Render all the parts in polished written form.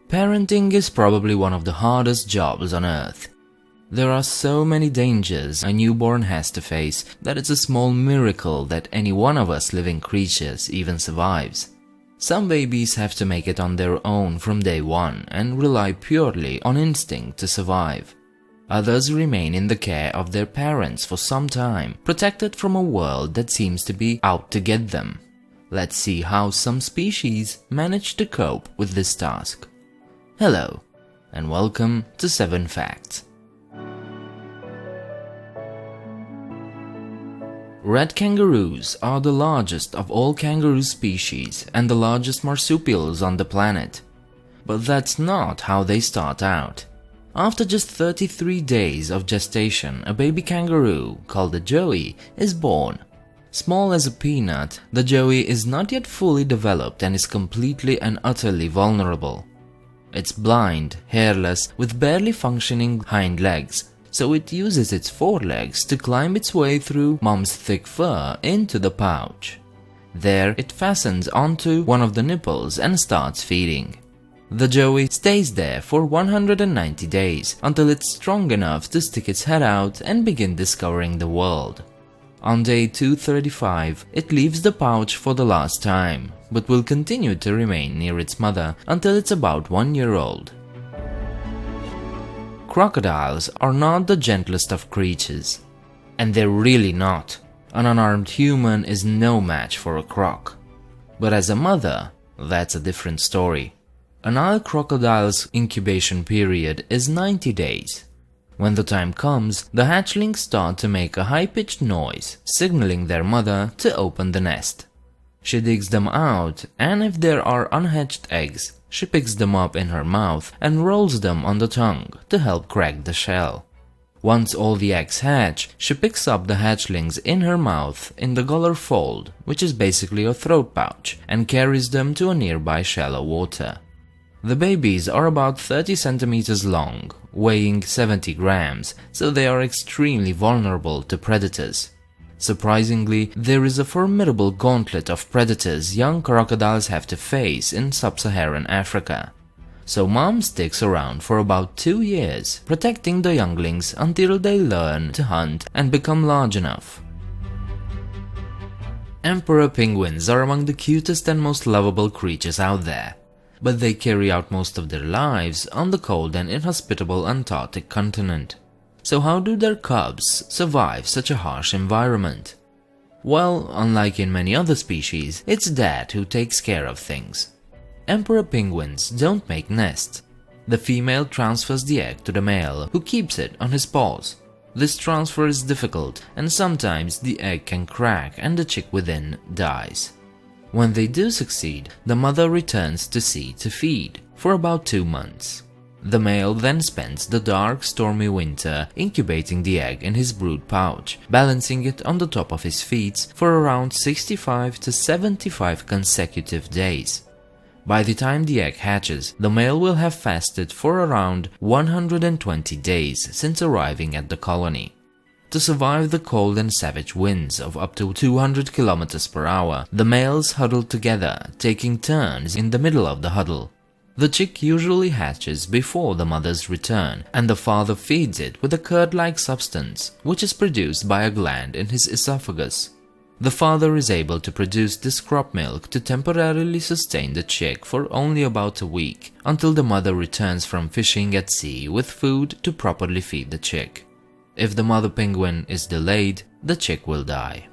Parenting is probably one of the hardest jobs on earth. There are so many dangers a newborn has to face that it's a small miracle that any one of us living creatures even survives. Some babies have to make it on their own from day one and rely purely on instinct to survive. Others remain in the care of their parents for some time, protected from a world that seems to be out to get them. Let's see how some species manage to cope with this task. Hello, and welcome to 7 Facts. Red kangaroos are the largest of all kangaroo species and the largest marsupials on the planet. But that's not how they start out. After just 33 days of gestation, a baby kangaroo, called a joey, is born. Small as a peanut, the joey is not yet fully developed and is completely and utterly vulnerable. It's blind, hairless, with barely functioning hind legs, so it uses its forelegs to climb its way through mom's thick fur into the pouch. There, it fastens onto one of the nipples and starts feeding. The joey stays there for 190 days until it's strong enough to stick its head out and begin discovering the world. On day 235, it leaves the pouch for the last time, but will continue to remain near its mother until it's about 1 year old. Crocodiles are not the gentlest of creatures. And they're really not. An unarmed human is no match for a croc. But as a mother, that's a different story. A Nile crocodile's incubation period is 90 days. When the time comes, the hatchlings start to make a high-pitched noise, signaling their mother to open the nest. She digs them out, and if there are unhatched eggs, she picks them up in her mouth and rolls them on the tongue to help crack the shell. Once all the eggs hatch, she picks up the hatchlings in her mouth in the gullar fold, which is basically a throat pouch, and carries them to a nearby shallow water. The babies are about 30 centimeters long, weighing 70 grams, so they are extremely vulnerable to predators. Surprisingly, there is a formidable gauntlet of predators young crocodiles have to face in sub-Saharan Africa. So mom sticks around for about 2 years, protecting the younglings until they learn to hunt and become large enough. Emperor penguins are among the cutest and most lovable creatures out there, but they carry out most of their lives on the cold and inhospitable Antarctic continent. So how do their cubs survive such a harsh environment? Well, unlike in many other species, it's dad who takes care of things. Emperor penguins don't make nests. The female transfers the egg to the male, who keeps it on his paws. This transfer is difficult, and sometimes the egg can crack and the chick within dies. When they do succeed, the mother returns to sea to feed for about 2 months. The male then spends the dark, stormy winter incubating the egg in his brood pouch, balancing it on the top of his feet for around 65 to 75 consecutive days. By the time the egg hatches, the male will have fasted for around 120 days since arriving at the colony. To survive the cold and savage winds of up to 200 km per hour, the males huddle together, taking turns in the middle of the huddle. The chick usually hatches before the mother's return, and the father feeds it with a curd-like substance, which is produced by a gland in his esophagus. The father is able to produce this crop milk to temporarily sustain the chick for only about a week, until the mother returns from fishing at sea with food to properly feed the chick. If the mother penguin is delayed, the chick will die.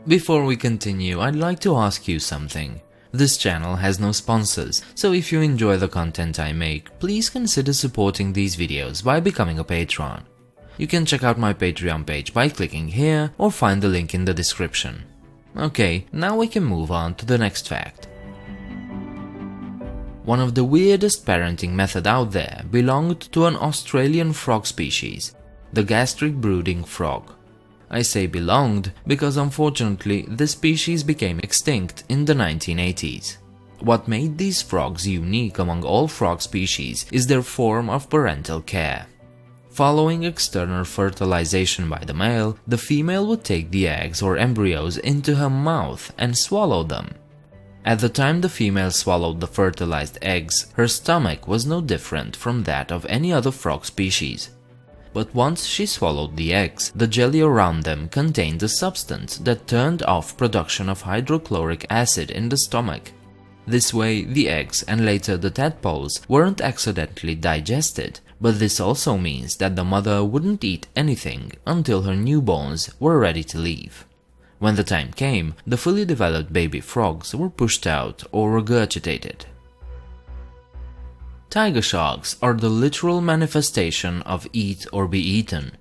Before we continue, I'd like to ask you something. This channel has no sponsors, so if you enjoy the content I make, please consider supporting these videos by becoming a patron. You can check out my Patreon page by clicking here or find the link in the description. Okay, now we can move on to the next fact. One of the weirdest parenting method out there belonged to an Australian frog species, the gastric brooding frog. I say belonged because unfortunately this species became extinct in the 1980s. What made these frogs unique among all frog species is their form of parental care. Following external fertilization by the male, the female would take the eggs or embryos into her mouth and swallow them. At the time the female swallowed the fertilized eggs, her stomach was no different from that of any other frog species. But once she swallowed the eggs, the jelly around them contained a substance that turned off production of hydrochloric acid in the stomach. This way, the eggs and later the tadpoles weren't accidentally digested, but this also means that the mother wouldn't eat anything until her newborns were ready to leave. When the time came, the fully developed baby frogs were pushed out or regurgitated. Tiger sharks are the literal manifestation of eat or be eaten,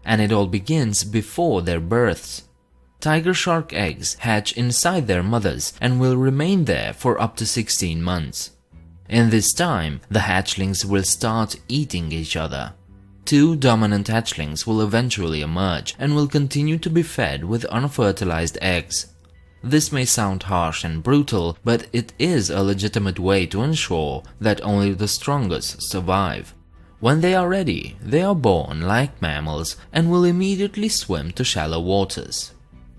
and it all begins before their births. Tiger shark eggs hatch inside their mothers and will remain there for up to 16 months. In this time, the hatchlings will start eating each other. Two dominant hatchlings will eventually emerge and will continue to be fed with unfertilized eggs. This may sound harsh and brutal, but it is a legitimate way to ensure that only the strongest survive. When they are ready, they are born like mammals and will immediately swim to shallow waters.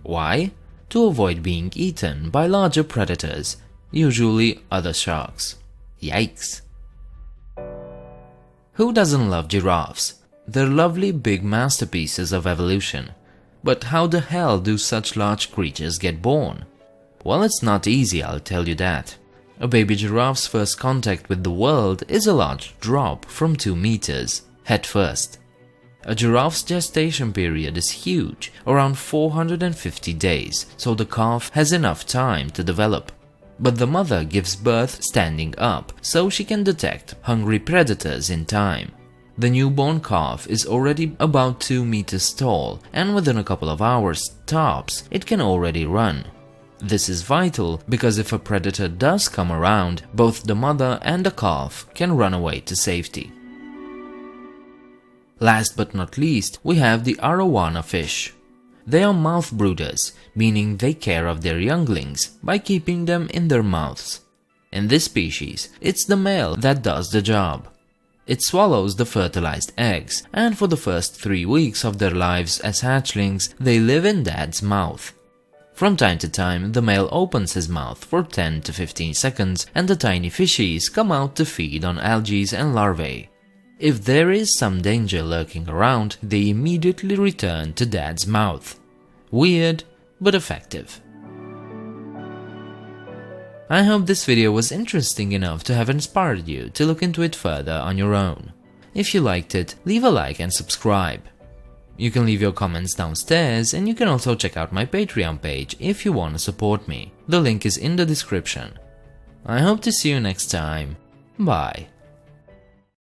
Why? To avoid being eaten by larger predators, usually other sharks. Yikes! Who doesn't love giraffes? They're lovely big masterpieces of evolution. But how the hell do such large creatures get born? Well, it's not easy, I'll tell you that. A baby giraffe's first contact with the world is a large drop from 2 meters, head first. A giraffe's gestation period is huge, around 450 days, so the calf has enough time to develop. But the mother gives birth standing up, so she can detect hungry predators in time. The newborn calf is already about 2 meters tall, and within a couple of hours tops, it can already run. This is vital because if a predator does come around, both the mother and the calf can run away to safety. Last but not least, we have the arowana fish. They are mouth brooders, meaning they care of their younglings by keeping them in their mouths. In this species, it's the male that does the job. It swallows the fertilized eggs, and for the first 3 weeks of their lives as hatchlings, they live in dad's mouth. From time to time, the male opens his mouth for 10 to 15 seconds and the tiny fishies come out to feed on algae and larvae. If there is some danger lurking around, they immediately return to dad's mouth. Weird, but effective. I hope this video was interesting enough to have inspired you to look into it further on your own. If you liked it, leave a like and subscribe. You can leave your comments downstairs, and you can also check out my Patreon page if you want to support me. The link is in the description. I hope to see you next time. Bye.